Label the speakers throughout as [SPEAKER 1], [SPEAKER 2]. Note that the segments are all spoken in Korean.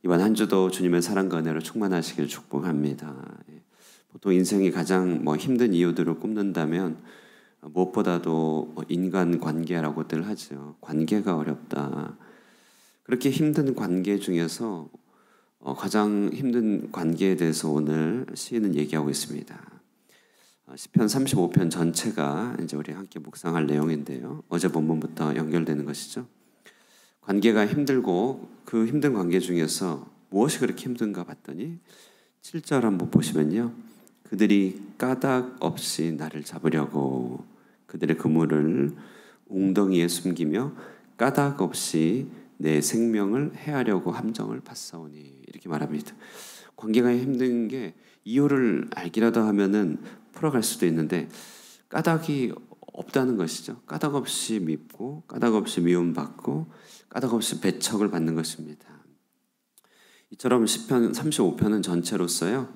[SPEAKER 1] 이번 한 주도 주님의 사랑과 은혜로 충만하시길 축복합니다. 보통 인생이 가장 힘든 이유들을 꼽는다면 무엇보다도 인간 관계라고들 하죠. 관계가 어렵다. 그렇게 힘든 관계 중에서 가장 힘든 관계에 대해서 오늘 시인은 얘기하고 있습니다. 시편 35편 전체가 이제 우리 함께 묵상할 내용인데요. 어제 본문부터 연결되는 것이죠. 관계가 힘들고 그 힘든 관계 중에서 무엇이 그렇게 힘든가 봤더니 7절 한번 보시면요. 그들이 까닭 없이 나를 잡으려고 그들의 그물을 웅덩이에 숨기며 까닭 없이 내 생명을 해하려고 함정을 팠사오니 이렇게 말합니다. 관계가 힘든 게 이유를 알기라도 하면은 풀어갈 수도 있는데 까닭이 없다는 것이죠. 까닭 없이 밉고 까닭 없이 미움받고 까닭 없이 배척을 받는 것입니다. 이처럼 시편 35편은 전체로서요.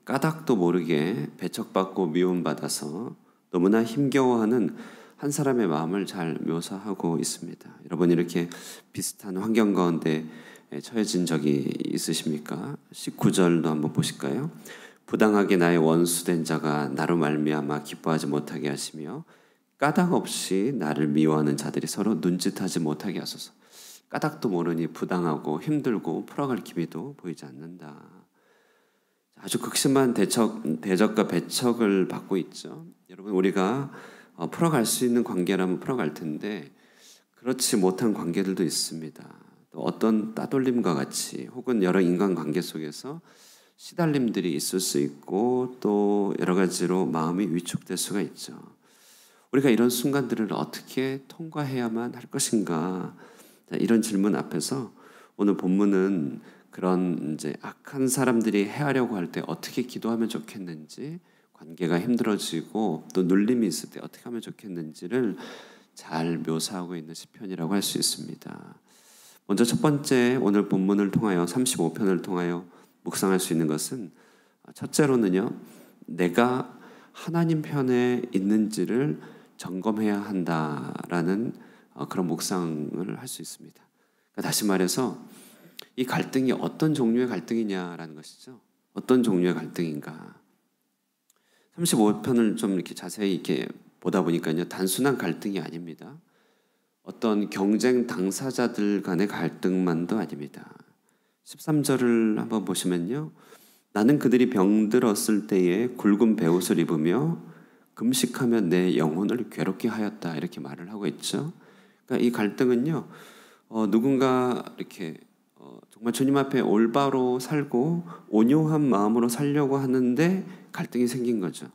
[SPEAKER 1] 까닭도 모르게 배척받고 미움받아서 너무나 힘겨워하는 한 사람의 마음을 잘 묘사하고 있습니다. 여러분 이렇게 비슷한 환경 가운데 처해진 적이 있으십니까? 19절도 한번 보실까요? 부당하게 나의 원수된 자가 나로 말미암아 기뻐하지 못하게 하시며 까닭 없이 나를 미워하는 자들이 서로 눈짓하지 못하게 하소서. 까닭도 모르니 부당하고 힘들고 풀어갈 기미도 보이지 않는다. 아주 극심한 대적과 배척을 받고 있죠. 여러분 우리가 풀어갈 수 있는 관계라면 풀어갈 텐데 그렇지 못한 관계들도 있습니다. 또 어떤 따돌림과 같이 혹은 여러 인간관계 속에서 시달림들이 있을 수 있고 또 여러 가지로 마음이 위축될 수가 있죠. 우리가 이런 순간들을 어떻게 통과해야만 할 것인가? 이런 질문 앞에서 오늘 본문은 그런 이제 악한 사람들이 해하려고 할 때 어떻게 기도하면 좋겠는지, 관계가 힘들어지고 또 눌림이 있을 때 어떻게 하면 좋겠는지를 잘 묘사하고 있는 시편이라고 할 수 있습니다. 먼저 첫 번째 오늘 본문을 통하여 35편을 통하여 묵상할 수 있는 것은 첫째로는요. 내가 하나님 편에 있는지를 점검해야 한다라는 그런 묵상을 할 수 있습니다. 그러니까 다시 말해서 이 갈등이 어떤 종류의 갈등이냐라는 것이죠. 어떤 종류의 갈등인가. 35편을 좀 이렇게 자세히 이렇게 보다 보니까요. 단순한 갈등이 아닙니다. 어떤 경쟁 당사자들 간의 갈등만도 아닙니다. 13절을 한번 보시면요. 나는 그들이 병들었을 때에 굵은 베옷을 입으며 금식하며 내 영혼을 괴롭게 하였다. 이렇게 말을 하고 있죠. 그러니까 이 갈등은요. 누군가 이렇게 정말 주님 앞에 올바로 살고 온유한 마음으로 살려고 하는데 갈등이 생긴 거죠.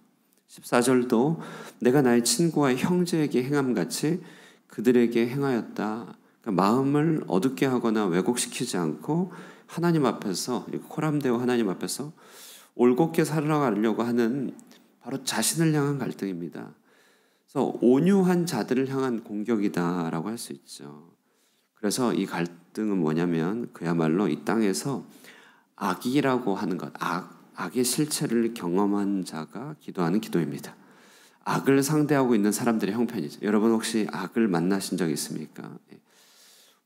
[SPEAKER 1] 14절도 내가 나의 친구와 형제에게 행함같이 그들에게 행하였다. 그러니까 마음을 어둡게 하거나 왜곡시키지 않고 하나님 앞에서 코람데오 하나님 앞에서 올곧게 살아가려고 하는 바로 자신을 향한 갈등입니다. 그래서 온유한 자들을 향한 공격이다라고 할 수 있죠. 그래서 이 갈등은 뭐냐면 그야말로 이 땅에서 악이라고 하는 것, 악의 실체를 경험한 자가 기도하는 기도입니다. 악을 상대하고 있는 사람들의 형편이죠. 여러분 혹시 악을 만나신 적 있습니까?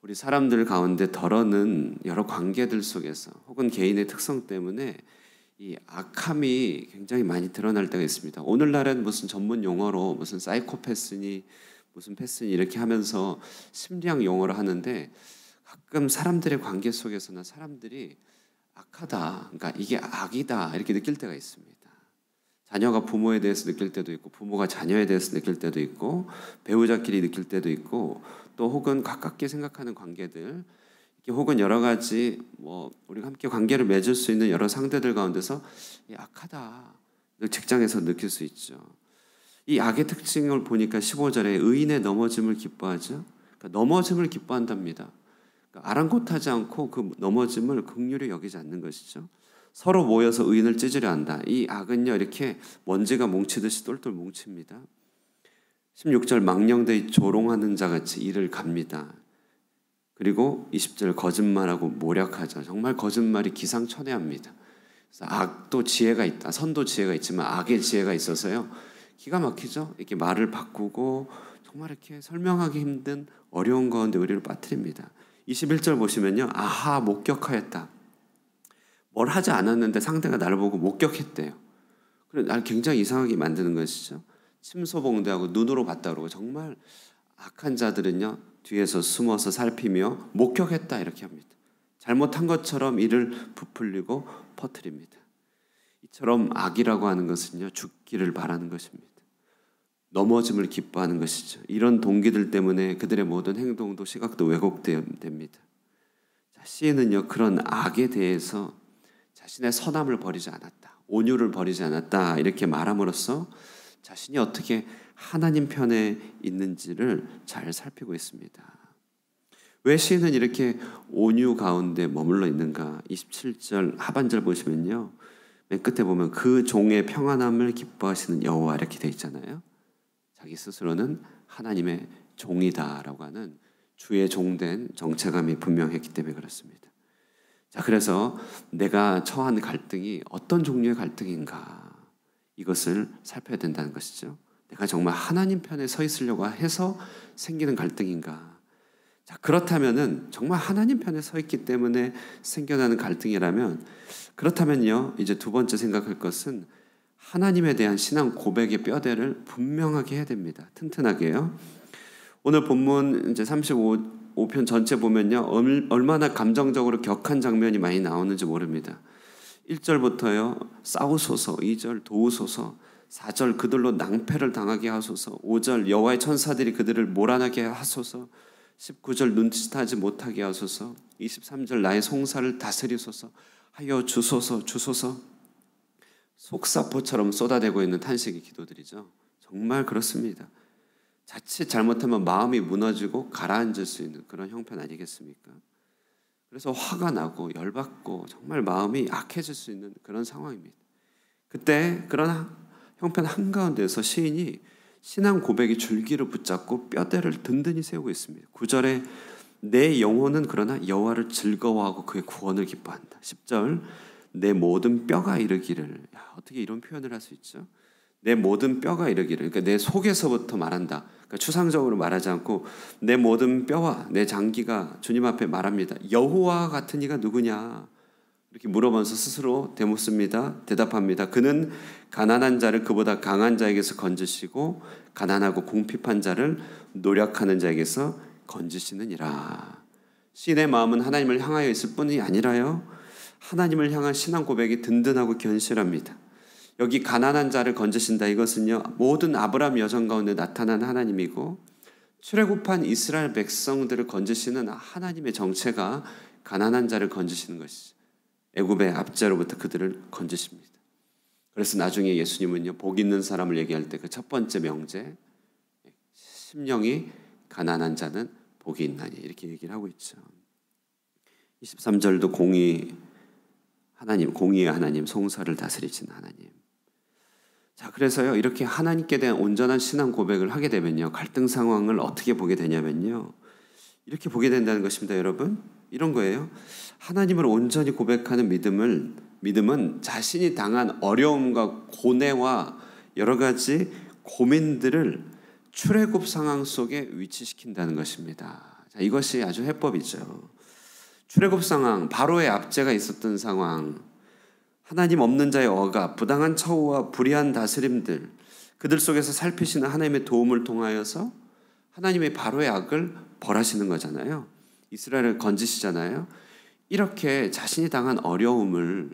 [SPEAKER 1] 우리 사람들 가운데 덜어는 여러 관계들 속에서 혹은 개인의 특성 때문에 이 악함이 굉장히 많이 드러날 때가 있습니다. 오늘날은 무슨 전문 용어로 무슨 사이코패스니 무슨 패스니 이렇게 하면서 심리학 용어로 하는데 가끔 사람들의 관계 속에서는 사람들이 악하다, 그러니까 이게 악이다 이렇게 느낄 때가 있습니다. 자녀가 부모에 대해서 느낄 때도 있고 부모가 자녀에 대해서 느낄 때도 있고 배우자끼리 느낄 때도 있고 또 혹은 가깝게 생각하는 관계들 혹은 여러 가지 우리가 함께 관계를 맺을 수 있는 여러 상대들 가운데서 악하다 직장에서 느낄 수 있죠. 이 악의 특징을 보니까 15절에 의인의 넘어짐을 기뻐하죠. 그러니까 넘어짐을 기뻐한답니다. 그러니까 아랑곳하지 않고 그 넘어짐을 긍휼히 여기지 않는 것이죠. 서로 모여서 의인을 찢으려 한다. 이 악은요 이렇게 먼지가 뭉치듯이 똘똘 뭉칩니다. 16절 망령되이 조롱하는 자같이 이를 갑니다. 그리고 20절 거짓말하고 모략하죠. 정말 거짓말이 기상천외합니다. 그래서 악도 지혜가 있다. 선도 지혜가 있지만 악의 지혜가 있어서요. 기가 막히죠. 이렇게 말을 바꾸고 정말 이렇게 설명하기 힘든 어려운 가운데 우리를 빠뜨립니다. 21절 보시면요. 아하 목격하였다. 뭘 하지 않았는데 상대가 나를 보고 목격했대요. 그래 날 굉장히 이상하게 만드는 것이죠. 침소봉대하고 눈으로 봤다 그러고 정말 악한 자들은요 뒤에서 숨어서 살피며 목격했다 이렇게 합니다. 잘못한 것처럼 이를 부풀리고 퍼뜨립니다. 이처럼 악이라고 하는 것은요 죽기를 바라는 것입니다. 넘어짐을 기뻐하는 것이죠. 이런 동기들 때문에 그들의 모든 행동도 시각도 왜곡됩니다. 시인은요 그런 악에 대해서 자신의 선함을 버리지 않았다, 온유를 버리지 않았다 이렇게 말함으로써 자신이 어떻게 하나님 편에 있는지를 잘 살피고 있습니다. 왜 시인은 이렇게 온유 가운데 머물러 있는가? 27절 하반절 보시면요 맨 끝에 보면 그 종의 평안함을 기뻐하시는 여호와 이렇게 돼 있잖아요. 자기 스스로는 하나님의 종이다라고 하는 주의 종된 정체감이 분명했기 때문에 그렇습니다. 자, 그래서 내가 처한 갈등이 어떤 종류의 갈등인가 이것을 살펴야 된다는 것이죠. 내가 정말 하나님 편에 서 있으려고 해서 생기는 갈등인가? 자, 그렇다면은 정말 하나님 편에 서 있기 때문에 생겨나는 갈등이라면 그렇다면요 이제 두 번째 생각할 것은 하나님에 대한 신앙 고백의 뼈대를 분명하게 해야 됩니다. 튼튼하게요. 오늘 본문 이제 35편 전체 보면요 얼마나 감정적으로 격한 장면이 많이 나오는지 모릅니다. 1절부터요 싸우소서, 2절 도우소서, 4절 그들로 낭패를 당하게 하소서, 5절 여호와의 천사들이 그들을 몰아나게 하소서, 19절 눈짓하지 못하게 하소서, 23절 나의 송사를 다스리소서 하여 주소서 주소서. 속사포처럼 쏟아대고 있는 탄식의 기도들이죠. 정말 그렇습니다. 자칫 잘못하면 마음이 무너지고 가라앉을 수 있는 그런 형편 아니겠습니까? 그래서 화가 나고 열받고 정말 마음이 악해질 수 있는 그런 상황입니다. 그때 그런 형편 한가운데서 시인이 신앙 고백의 줄기를 붙잡고 뼈대를 든든히 세우고 있습니다. 9절에 내 영혼은 그러나 여호와를 즐거워하고 그의 구원을 기뻐한다. 10절 내 모든 뼈가 이르기를. 어떻게 이런 표현을 할 수 있죠? 내 모든 뼈가 이르기를. 그러니까 내 속에서부터 말한다. 그러니까 추상적으로 말하지 않고 내 모든 뼈와 내 장기가 주님 앞에 말합니다. 여호와 같은 이가 누구냐? 이렇게 물어보면서 스스로 되묻습니다. 대답합니다. 그는 가난한 자를 그보다 강한 자에게서 건지시고 가난하고 궁핍한 자를 노력하는 자에게서 건지시느니라. 시인의 마음은 하나님을 향하여 있을 뿐이 아니라요 하나님을 향한 신앙 고백이 든든하고 견실합니다. 여기 가난한 자를 건지신다 이것은요 모든 아브라함 여정 가운데 나타난 하나님이고 출애굽한 이스라엘 백성들을 건지시는 하나님의 정체가 가난한 자를 건지시는 것이죠. 애굽의 압제로부터 그들을 건지십니다. 그래서 나중에 예수님은요 복 있는 사람을 얘기할 때 그 첫 번째 명제 심령이 가난한 자는 복이 있나니 이렇게 얘기를 하고 있죠. 23절도 공의의 하나님, 송사를 다스리신 하나님. 자, 그래서요 이렇게 하나님께 대한 온전한 신앙 고백을 하게 되면요 갈등 상황을 어떻게 보게 되냐면요 이렇게 보게 된다는 것입니다. 여러분 이런 거예요. 하나님을 온전히 고백하는 믿음은 자신이 당한 어려움과 고뇌와 여러 가지 고민들을 출애굽 상황 속에 위치시킨다는 것입니다. 자, 이것이 아주 해법이죠. 출애굽 상황, 바로의 압제가 있었던 상황, 하나님 없는 자의 억압, 부당한 처우와 불의한 다스림들, 그들 속에서 살피시는 하나님의 도움을 통하여서 하나님의 바로의 악을 벌하시는 거잖아요. 이스라엘을 건지시잖아요. 이렇게 자신이 당한 어려움을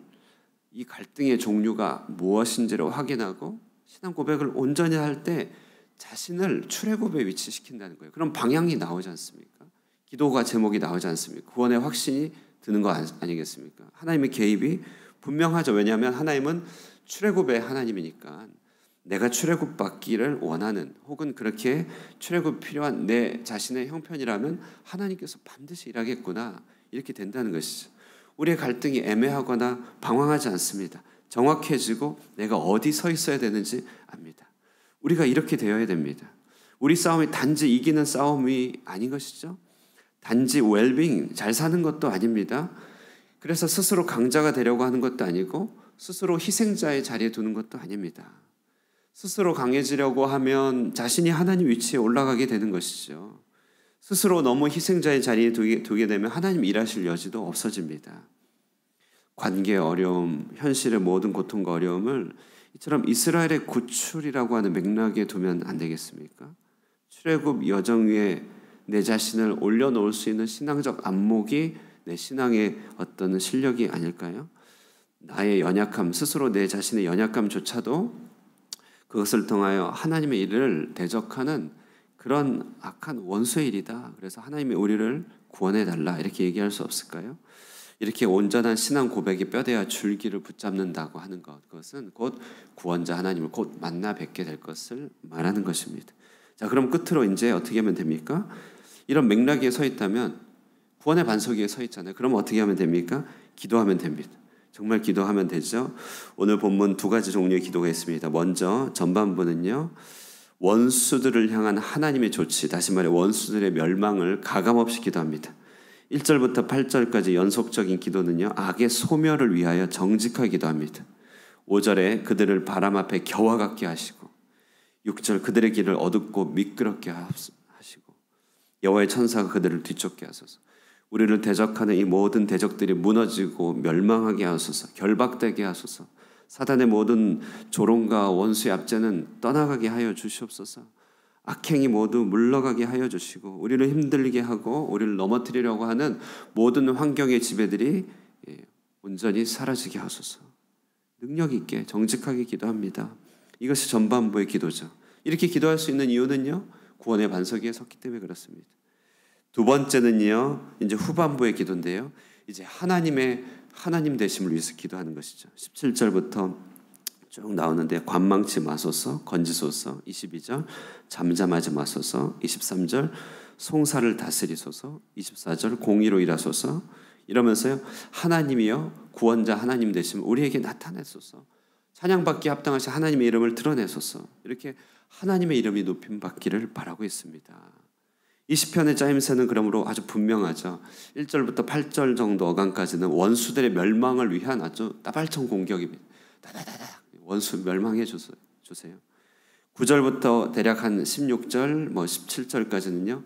[SPEAKER 1] 이 갈등의 종류가 무엇인지를 확인하고 신앙 고백을 온전히 할 때 자신을 출애굽에 위치시킨다는 거예요. 그럼 방향이 나오지 않습니까? 기도가 제목이 나오지 않습니까? 구원의 확신이 드는 거 아니겠습니까? 하나님의 개입이 분명하죠. 왜냐하면 하나님은 출애굽의 하나님이니까 내가 출애굽받기를 원하는 혹은 그렇게 출애굽 필요한 내 자신의 형편이라면 하나님께서 반드시 일하겠구나 이렇게 된다는 것이죠. 우리의 갈등이 애매하거나 방황하지 않습니다. 정확해지고 내가 어디 서 있어야 되는지 압니다. 우리가 이렇게 되어야 됩니다. 우리 싸움이 단지 이기는 싸움이 아닌 것이죠. 단지 웰빙, 잘 사는 것도 아닙니다. 그래서 스스로 강자가 되려고 하는 것도 아니고 스스로 희생자의 자리에 두는 것도 아닙니다. 스스로 강해지려고 하면 자신이 하나님 위치에 올라가게 되는 것이죠. 스스로 너무 희생자의 자리에 두게 되면 하나님 일하실 여지도 없어집니다. 관계의 어려움, 현실의 모든 고통과 어려움을 이처럼 이스라엘의 구출이라고 하는 맥락에 두면 안 되겠습니까? 출애굽 여정 위에 내 자신을 올려놓을 수 있는 신앙적 안목이 내 신앙의 어떤 실력이 아닐까요? 나의 연약함, 스스로 내 자신의 연약함조차도 그것을 통하여 하나님의 일을 대적하는 그런 악한 원수의 일이다. 그래서 하나님이 우리를 구원해달라 이렇게 얘기할 수 없을까요? 이렇게 온전한 신앙 고백이 뼈대와 줄기를 붙잡는다고 하는 것, 그것은 곧 구원자 하나님을 곧 만나 뵙게 될 것을 말하는 것입니다. 자, 그럼 끝으로 이제 어떻게 하면 됩니까? 이런 맥락에 서 있다면 구원의 반석 위에 서 있잖아요. 그럼 어떻게 하면 됩니까? 기도하면 됩니다. 정말 기도하면 되죠. 오늘 본문 두 가지 종류의 기도가 있습니다. 먼저 전반부는요, 원수들을 향한 하나님의 조치, 다시 말해 원수들의 멸망을 가감없이 기도합니다. 1절부터 8절까지 연속적인 기도는요, 악의 소멸을 위하여 정직하게 기도합니다. 5절에 그들을 바람 앞에 겨와 같게 하시고, 6절 그들의 길을 어둡고 미끄럽게 하시고, 여호와의 천사가 그들을 뒤쫓게 하소서. 우리를 대적하는 이 모든 대적들이 무너지고 멸망하게 하소서. 결박되게 하소서. 사단의 모든 조롱과 원수의 압제는 떠나가게 하여 주시옵소서. 악행이 모두 물러가게 하여 주시고, 우리를 힘들게 하고 우리를 넘어뜨리려고 하는 모든 환경의 지배들이 온전히 사라지게 하소서. 능력 있게 정직하게 기도합니다. 이것이 전반부의 기도죠. 이렇게 기도할 수 있는 이유는요, 구원의 반석 위에 섰기 때문에 그렇습니다. 두 번째는요, 이제 후반부의 기도인데요, 이제 하나님 되심을 위해서 기도하는 것이죠. 17절부터 쭉 나오는데, 관망치 마소서, 건지소서. 22절, 잠잠하지 마소서. 23절, 송사를 다스리소서. 24절, 공의로 일하소서. 이러면서요, 하나님이요, 구원자 하나님 되심을 우리에게 나타내소서. 찬양받기 합당하신 하나님의 이름을 드러내소서. 이렇게 하나님의 이름이 높임받기를 바라고 있습니다. 이 시편의 짜임새는 그러므로 아주 분명하죠. 1절부터 8절 정도 어간까지는 원수들의 멸망을 위한 아주 따발총 공격입니다. 다다다다 원수 멸망해 주세요. 9절부터 대략 한 16절, 17절까지는요,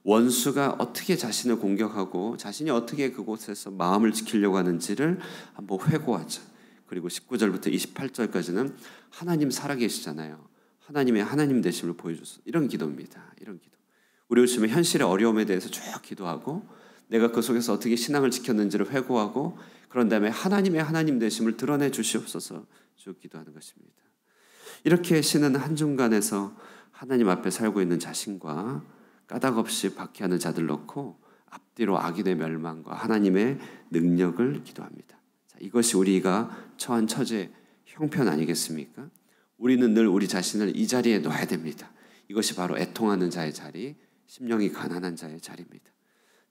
[SPEAKER 1] 원수가 어떻게 자신을 공격하고 자신이 어떻게 그곳에서 마음을 지키려고 하는지를 한번 회고하죠. 그리고 19절부터 28절까지는 하나님 살아계시잖아요. 하나님의 하나님 되심을 보여주소서. 이런 기도입니다. 이런 기도. 우리 요즘에 현실의 어려움에 대해서 쭉 기도하고, 내가 그 속에서 어떻게 신앙을 지켰는지를 회고하고, 그런 다음에 하나님의 하나님 되심을 드러내 주시옵소서 쭉 기도하는 것입니다. 이렇게 쉬는 한중간에서 하나님 앞에 살고 있는 자신과 까닭없이 박해하는 자들 놓고 앞뒤로 악인의 멸망과 하나님의 능력을 기도합니다. 자, 이것이 우리가 처한 처지의 형편 아니겠습니까? 우리는 늘 우리 자신을 이 자리에 놔야 됩니다. 이것이 바로 애통하는 자의 자리, 심령이 가난한 자의 자리입니다.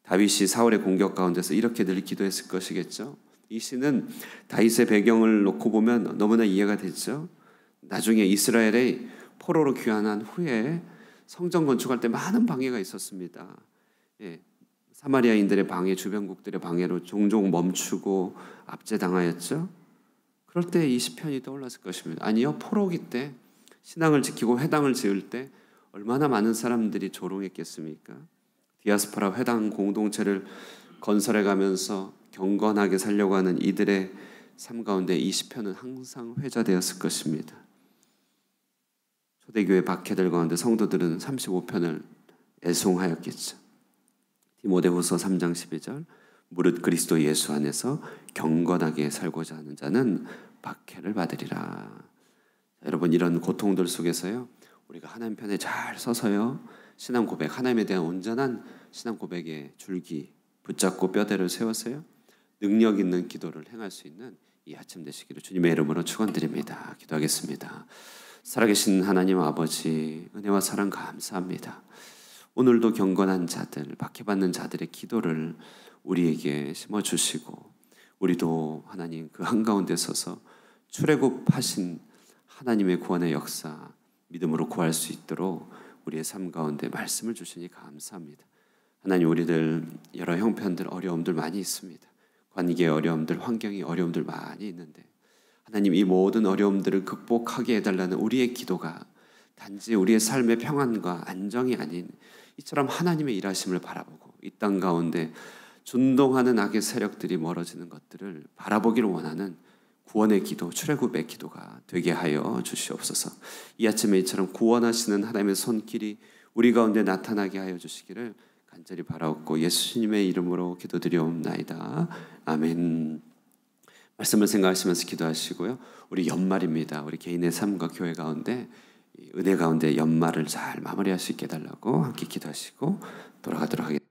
[SPEAKER 1] 다윗이 사울의 공격 가운데서 이렇게 늘 기도했을 것이겠죠. 이 시는 다윗의 배경을 놓고 보면 너무나 이해가 되죠. 나중에 이스라엘의 포로로 귀환한 후에 성전 건축할 때 많은 방해가 있었습니다. 사마리아인들의 방해, 주변국들의 방해로 종종 멈추고 압제당하였죠. 그럴 때 이 시편이 떠올랐을 것입니다. 아니요, 포로기 때 신앙을 지키고 회당을 지을 때 얼마나 많은 사람들이 조롱했겠습니까? 디아스포라 회당 공동체를 건설해 가면서 경건하게 살려고 하는 이들의 삶 가운데 이 시편은 항상 회자되었을 것입니다. 초대교회 박해들 가운데 성도들은 35편을 애송하였겠죠. 디모데후서 3장 12절, 무릇 그리스도 예수 안에서 경건하게 살고자 하는 자는 박해를 받으리라. 여러분, 이런 고통들 속에서요, 우리가 하나님 편에 잘 서서요, 신앙 고백, 하나님에 대한 온전한 신앙 고백의 줄기 붙잡고 뼈대를 세워서요, 능력 있는 기도를 행할 수 있는 이 아침 되시기를 주님의 이름으로 축원드립니다. 기도하겠습니다. 살아계신 하나님 아버지, 은혜와 사랑 감사합니다. 오늘도 경건한 자들, 박해받는 자들의 기도를 우리에게 심어주시고, 우리도 하나님 그 한가운데 서서 출애굽하신 하나님의 구원의 역사 믿음으로 구할 수 있도록 우리의 삶 가운데 말씀을 주시니 감사합니다. 하나님, 우리들 여러 형편들, 어려움들 많이 있습니다. 관계의 어려움들, 환경의 어려움들 많이 있는데, 하나님, 이 모든 어려움들을 극복하게 해달라는 우리의 기도가 단지 우리의 삶의 평안과 안정이 아닌 이처럼 하나님의 일하심을 바라보고 이 땅 가운데 준동하는 악의 세력들이 멀어지는 것들을 바라보기를 원하는 구원의 기도, 출애굽의 기도가 되게 하여 주시옵소서. 이 아침에 이처럼 구원하시는 하나님의 손길이 우리 가운데 나타나게 하여 주시기를 간절히 바라옵고 예수님의 이름으로 기도드리옵나이다. 아멘. 말씀을 생각하시면서 기도하시고요. 우리 연말입니다. 우리 개인의 삶과 교회 가운데 은혜 가운데 연말을 잘 마무리할 수 있게 해달라고 함께 기도하시고 돌아가도록 하겠습니다.